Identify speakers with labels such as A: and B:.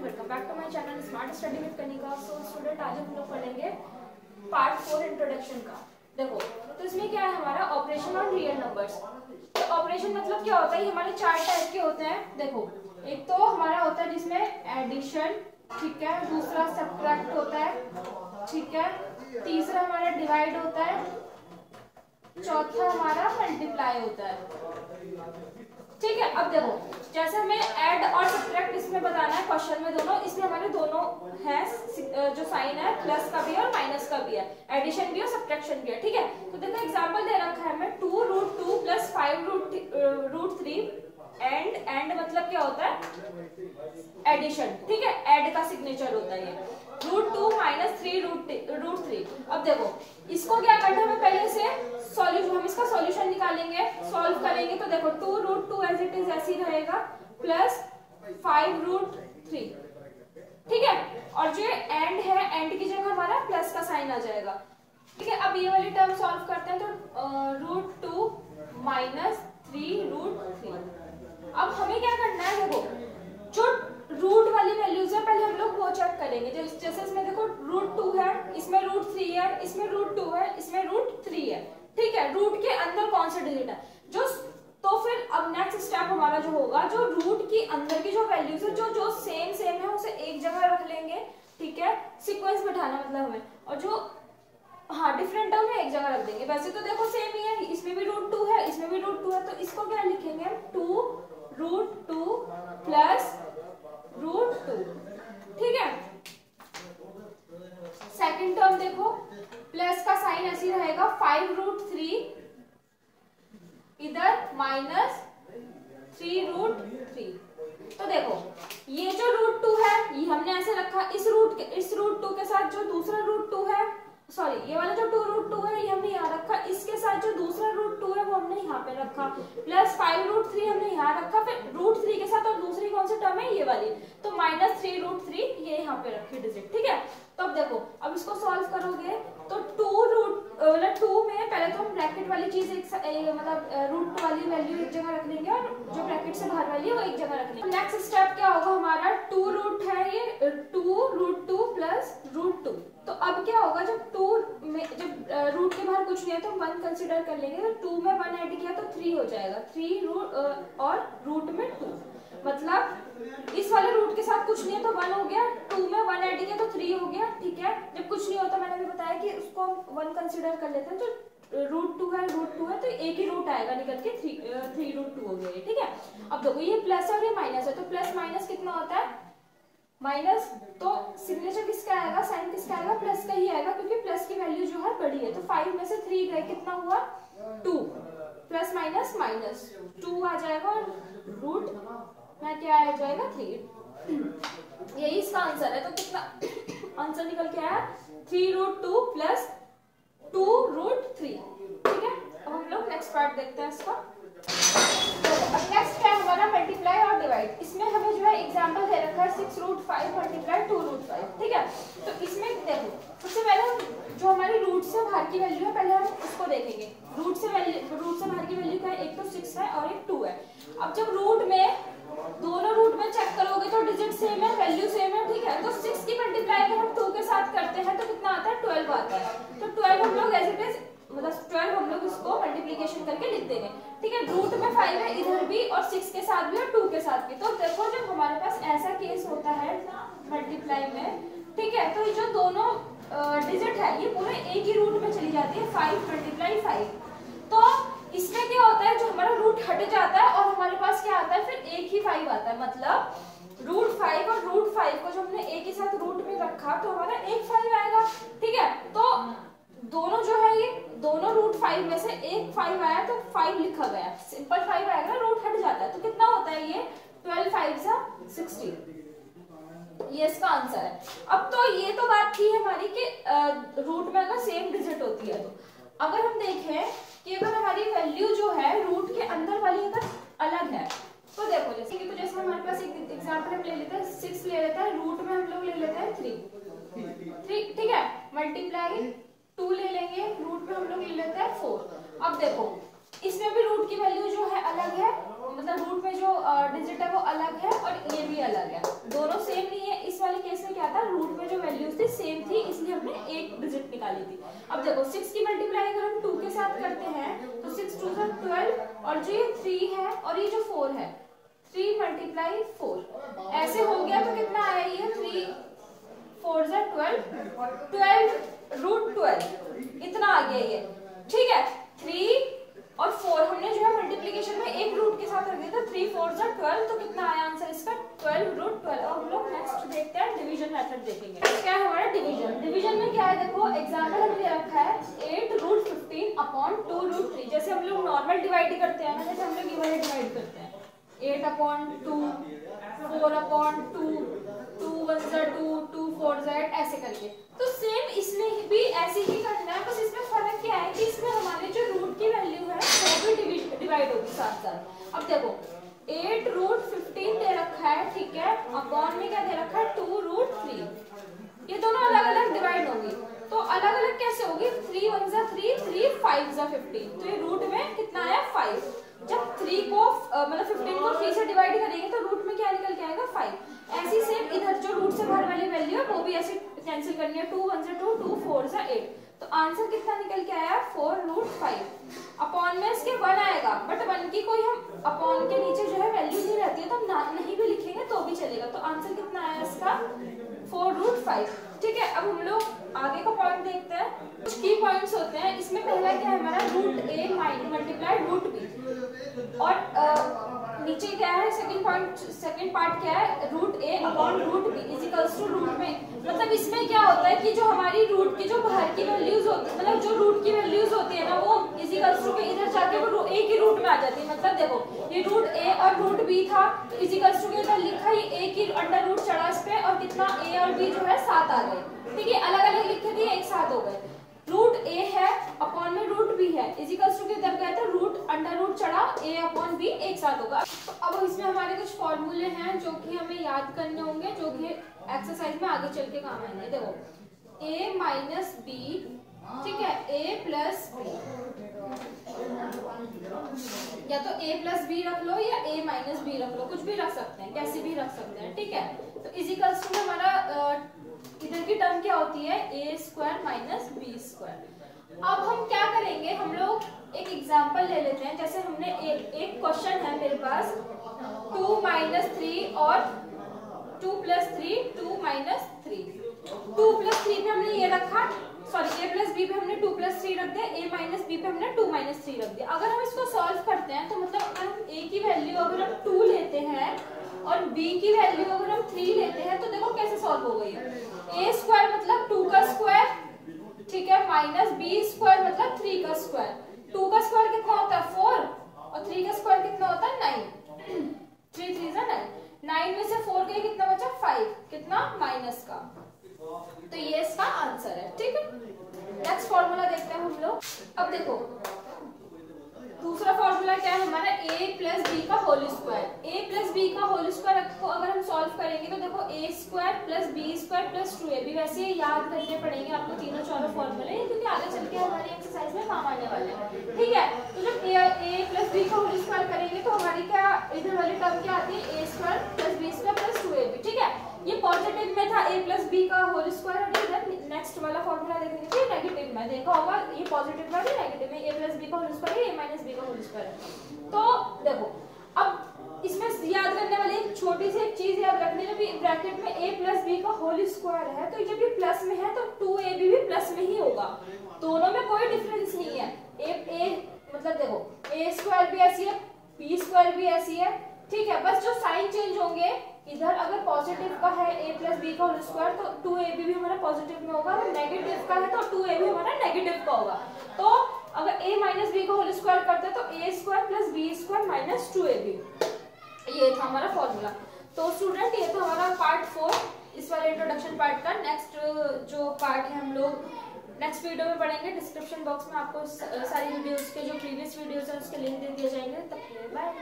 A: Welcome back to my channel smart study with Kanika. So student, आज हम लोग पढ़ेंगे पार्ट 4 इंट्रोडक्शन का। देखो, तो इसमें क्या है हमारा ऑपरेशन ऑन रियल नंबर्स। तो ऑपरेशन मतलब क्या होता है, ये हमारे चार टाइप के होते हैं। देखो, एक तो हमारा होता है जिसमें एडिशन, ठीक है, दूसरा सब्ट्रैक्ट होता है, ठीक है, तीसरा हमारा डिवाइड होता है, चौथा हमारा मल्टीप्लाई होता है, ठीक है। अब देखो, जैसे हमें ऐड और सब्ट्रैक्ट इसमें बताना है क्वेश्चन में दोनों, इसमें हमारे दोनों है जो साइन है, प्लस का भी है और माइनस का भी है, एडिशन भी और सब्ट्रैक्शन भी है, ठीक है। तो देखो एग्जांपल दे रखा है हमें 2√2 + 5√3 एंड मतलब क्या होता है एडिशन, ठीक है, ऐड का सिग्नेचर होता है ये √2 - 3√3। अब देखो इसको क्या करना है, हमें पहले से सॉल्यूशन, हम इसका सॉल्यूशन निकालेंगे, सॉल्व करेंगे। तो देखो 2√2 एज इट इज ऐसे ही रहेगा प्लस 5√3, ठीक है, और जो एंड है, एंड की जगह हमारा प्लस का साइन आ जाएगा, ठीक है। अब ये वाली टर्म सॉल्व करते हैं, तो √2 - 3√3। अब हमें क्या करना है, देखो जो रूट वाली वैल्यूज है पहले हम लोग वो चेक करेंगे। जैसे इसमें देखो √2 है, इसमें √3 है, इसमें √2 है, इसमें √3 है, ठीक है। रूट के अंदर कौन सा डिजिट है जो, तो फिर अब नेक्स्ट स्टेप हमारा जो होगा, जो रूट की अंदर की जो वैल्यूज है जो सेम है उसे एक जगह रख लेंगे, ठीक है, सीक्वेंस बिठाना मतलब हमें, और जो डिफरेंट टर्म है एक जगह रख देंगे। वैसे तो देखो सेम ही है, इसमें भी √2 है, इसमें भी √2 है, तो इसको क्या लिखेंगे हम 2√2 + √2, ठीक है। सेकंड टर्म देखो, प्लस का साइन ऐसे रहेगा, 5√3 इधर -3√3। तो देखो ये जो √2 है ये हमने ऐसे रखा, इस √2 के साथ जो दूसरा √2 है, सॉरी ये वाला जो 2√2 है ये हमने यहाँ रखा, इसके साथ जो दूसरा √2 है वो हमने यहाँ पे रखा, प्लस 5√3 हमने यहाँ रखा, फिर √3 के साथ और दूसरी कौन सी टर्म है ये वाली, तो -3√3 ये यहाँ पे रखी डिजिट, ठीक है। तो अब देखो, अब इसको सॉल्व करोगे तो 2 में पहले तो हम ब्रैकेट वाली चीज मतलब रूट वाली वैल्यू एक जगह रख लेंगे, और जो ब्रैकेट से बाहर वाली है वो एक जगह रख लेंगे। नेक्स्ट स्टेप क्या होगा हमारा, 2 है ये 2√2 + √2। तो अब क्या होगा, जब 2 में जब रूट के बाहर कुछ नहीं है तो 1 कंसिडर कर लेंगे, तो 2 में 1 ऐड किया तो 3 हो जाएगा, 3 और रूट में 2, मतलब इस वाले रूट के साथ कुछ नहीं है तो 1 हो गया, 2 में 1 ऐड किया तो 3 हो गया, ठीक है। जब कुछ नहीं होता, मैंने भी बताया कि उसको हम 1 कंसिडर कर लेते हैं, तो √2 है तो एक ही रूट आएगा निकल के, 3√2 हो गया, ठीक है। अब देखो ये प्लस है और ये माइनस है, तो प्लस माइनस कितना होता है माइनस, तो सिग्नेचर किसका आएगा, साइन किसका आएगा, प्लस का ही आएगा, क्योंकि प्लस की वैल्यू जो है बड़ी है। तो 5 में से 3 गए, कितना हुआ 2, प्लस माइनस माइनस 2 आ जाएगा, और रूट में क्या आ जाएगा 3। यही इसका आंसर है। तो कितना आंसर निकल के आया, 3√2 + 2√3, ठीक है। अब हम लोग नेक्स्ट पार्ट देखते हैं इसका। अब नेक्स्ट है हमारा मल्टीप्लाई और डिवाइड। इसमें हमें जो है एग्जांपल दे रखा है 6√5 × 2√5, ठीक है। तो इसमें देखो, सबसे पहले हम जो हमारी रूट से बाहर की वैल्यू है पहले हम उसको देखेंगे। रूट से बाहर की वैल्यू क्या है, एक तो 6 है और एक 2 है। अब जब दोनों रूट में चेक करोगे तो डिजिट सेम है, वैल्यू सेम है, ठीक है। तो 6 की मल्टीप्लाई अगर हम 2 के साथ करते हैं तो कितना आता है, 12 आता है। तो 12 हम लोग एज इट इज, मतलब 12 हम लोग इसको मल्टीप्लिकेशन करके लिख देंगे, ठीक है। रूट में 5 है इधर भी, और 6 के साथ भी और 2 के साथ भी। तो देखो जब हमारे पास ऐसा केस होता है मल्टीप्लाई में, ठीक है, तो ये जो दोनों डिजिट है ये पूरे एक ही रूट में चली जाती है, 5 × 5। तो इसमें क्या होता है, जो हमारा रूट हट जाता है और हमारे पास क्या आता है, फिर एक ही 5 आता है, मतलब √5 और √5 को जो हमने एक ही साथ रूट में रखा तो हमारा एक 5 आएगा, ठीक है। तो दोनों जो है ये दोनों √5 में से एक 5 आया तो 5 लिखा गया, सिंपल 5 आएगा, रूट हट जाता है। तो कितना होता है ये, 12 5 16, ये इसका आंसर है। अब तो ये तो बात थी हमारी कि रूट में अगर सेम डिजिट होती है, तो अगर हम देखें कि अगर हमारी वैल्यू जो है रूट के अंदर वाली अगर अलग है, तो देखो जैसे हमारे पास एक एग्जांपल हम ले लेते हैं, 6 ले लेते हैं, रूट में हम लोग ले लेते हैं 3, ठीक है, मल्टीप्लाई 2 ले लेंगे, रूट में हम लोग ले लेते हैं 4। अब देखो इसमें भी रूट की वैल्यू जो है अलग है, मतलब रूट में जो डिजिट है वो अलग है और ये भी अलग है, दोनों सेम नहीं है, इसमें क्या था, रूट में जो वैल्यूज थी सेम थी, इसलिए हमने एक डिजिट निकाली थी। अब देखो 6 की मल्टीप्लाई अगर हम 2 के साथ करते हैं तो 6 2 12, और जो ये 3 है और ये जो 4 है, 3 मल्टीप्लाई 4 ऐसे हो गया। तो कितना आया ये, 3 4 12, 12 रूट 12 इतना आ गया ये, ठीक है। 3 और 4 हमने जो है मल्टीप्लिकेशन में एक रूट के साथ रख दिया था, 3 4 12, तो कितना आया आंसर इसका, 12 रूट 12। अब हम लोग नेक्स्ट देखते हैं, डिवीजन मेथड देखेंगे। क्या है हमारा डिवीजन। डिवीजन में क्या है, देखो एग्जांपल हमने रखा है 8 रूट 15 अपॉन 2 रूट 3। जैसे हम लोग नॉर्मल डिवाइड करते हैं ना, जैसे हम लोग ये वाले डिवाइड करते हैं 8 अपॉन 2, 4 अपॉन 2, 2 1 2, 2 4 ऐसे करके। तो सेम इसमें भी ऐसे ही करना है, बस इसमें फर्क क्या है कि इसमें हमारे जो रूट की वैल्यू है वो भी डिवाइड होगी साथ साथ। अब देखो 8 रूट 15 दे रखा है, ठीक है, अपॉन में क्या दे रखा है, 2 रूट 3। ये दोनों अलग अलग डिवाइड होगी, तो अलग अलग कैसे होगी, 3 1 3, 3 5 15। तो ये रूट में कितना आया, 5। जब 3 को मतलब 15 को 3 से डिवाइड करेंगे तो रूट में क्या निकल के आएगा, 5। ऐसी सेम इधर जो रूट से बाहर वाली वैल्यू है वो भी ऐसे कैंसिल करनी है, 2 1 2, 2 4 8। तो आंसर कितना निकल के आया, 4 रूट 5। अपॉन में इसके 1 आएगा, बट 1 की कोई हम अपॉन के नीचे जो है वैल्यू नहीं रहती है, तो हम नहीं भी लिखेंगे तो भी चलेगा। तो आंसर कितना आया इसका, 4 रूट 5, ठीक है। अब हम लोग आगे का पॉइंट देखते हैं, कुछ की पॉइंट्स होते हैं। इसमें पहला क्या है हमारा, root a multiply root b, और नीचे क्या है सेकंड पार्ट क्या है, root a upon root b is equals to root में। मतलब इसमें क्या होता है कि जो हमारी रूट की जो बाहर की वैल्यूज होती है, मतलब जो रूट की वैल्यूज होती है ना, वो इज इक्वल्स टू के इधर जाके वो ए की रूट में आ जाती है। मतलब देखो ये रूट ए और रूट बी था, तो इज इक्वल्स टू के इधर लिखा, ये ए की अंडर रूट चढ़ा इस पे, और कितना ए और बी जो है साथ आ गए, ठीक है, अलग अलग लिखे थे एक साथ हो गए। रूट ए है अपॉन में रूट बी है, इज इक्वल्स टू के इधर गया था रूट अंडर रूट चढ़ा, ए अपॉन बी एक साथ होगा। तो अब इसमें हमारे कुछ फॉर्मूले हैं जो कि हमें याद करने होंगे, जो कि एक्सरसाइज में आगे चल के काम आएंगे। देखो ए माइनस बी, ठीक है, ए प्लस बी, या तो ए प्लस बी रख लो या ए माइनस बी रख लो, कुछ भी रख सकते हैं, कैसे भी रख सकते हैं, ठीक है। तो इज इक्वल्स टू हमारा इधर की टर्म क्या होती है, ए स्क्वायर माइनस बी स्क्वायर। अब हम क्या करेंगे, हम लोग एक एग्जांपल ले लेते हैं। जैसे हमने एक क्वेश्चन है मेरे पास 2 माइनस 3 और 2 प्लस 3, 2 माइनस 3। 2 प्लस 3 पे हमने ये रखा, सॉरी ए प्लस बी पे हमने 2 प्लस 3 रख दिया, ए माइनस बी पे हमने 2 माइनस 3 रख दिया। अगर हम इसको सॉल्व करते हैं तो मतलब अगर हम ए की वैल्यू अगर हम 2 लेते हैं और बी की वैल्यू अगर हम 3 लेते हैं, तो देखो कैसे सॉल्व हो गई है। ए स्क्वायर मतलब 2 का स्क्वायर, ठीक है, माइनस बी स्क्वायर मतलब 3 का स्क्वायर। 2 का स्क्वायर कितना होता है, 4, और 3 का स्क्वायर कितना होता है, 9। 3 3 जा 9, 9 में से 4 गए कितना बचा, 5, कितना माइनस का। तो ये इसका आंसर है, ठीक है। नेक्स्ट फॉर्मूला देखते हैं हम लोग। अब देखो दूसरा फॉर्मूला क्या है हमारा, a प्लस बी का whole square. a plus b का होल स्क्वायर को अगर हम सॉल्व करेंगे तो देखो a square plus b square plus 2ab, वैसे याद करने पड़ेंगे आपको तीनों चारों फॉर्मूले, क्योंकि आगे चल के हमारी एक्सरसाइज में काम आने वाले हैं, ठीक है। तो जब a प्लस बी का होल स्क्वायर करेंगे तो हमारी क्या इधर वाली टर्म क्या आती है, a square plus b square plus 2ab, ठीक है। ये पॉजिटिव में था a प्लस बी का होल स्क्वायर, और इधर नेक्स्ट वाला फॉर्मूला देखेंगे तो नेगेटिव में, देखा होगा ये पॉजिटिव में है, नेगेटिव में, a प्लस बी का होल स्क्वायर है, a माइनस बी का होल स्क्वायर है। तो देखो अब इसमें याद करने वाली एक छोटी सी एक चीज याद रखनी, जब ये ब्रैकेट में a प्लस बी का होल स्क्वायर है तो जब ये प्लस में है तो 2ab भी प्लस में ही होगा, दोनों में कोई डिफरेंस नहीं है। a मतलब देखो a स्क्वायर भी ऐसी है, b स्क्वायर भी ऐसी है, ठीक है, बस जो साइन चेंज होंगे, इधर अगर पॉजिटिव का है a प्लस बी का होल स्क्वायर तो 2ab भी हमारा पॉजिटिव में होगा, अगर नेगेटिव का है तो 2ab हमारा नेगेटिव का होगा। तो अगर a माइनस बी का होल स्क्वायर करते हैं तो a square plus b square minus 2ab, ये था हमारा फॉर्मूला। तो स्टूडेंट ये था हमारा पार्ट 4 इस वाले इंट्रोडक्शन पार्ट का। नेक्स्ट जो पार्ट है हम लोग नेक्स्ट वीडियो में पढ़ेंगे। डिस्क्रिप्शन बॉक्स में आपको सारी वीडियोस के जो प्रीवियस वीडियोस हैं उसके लिंक दे दिए जाएंगे। तब बाय।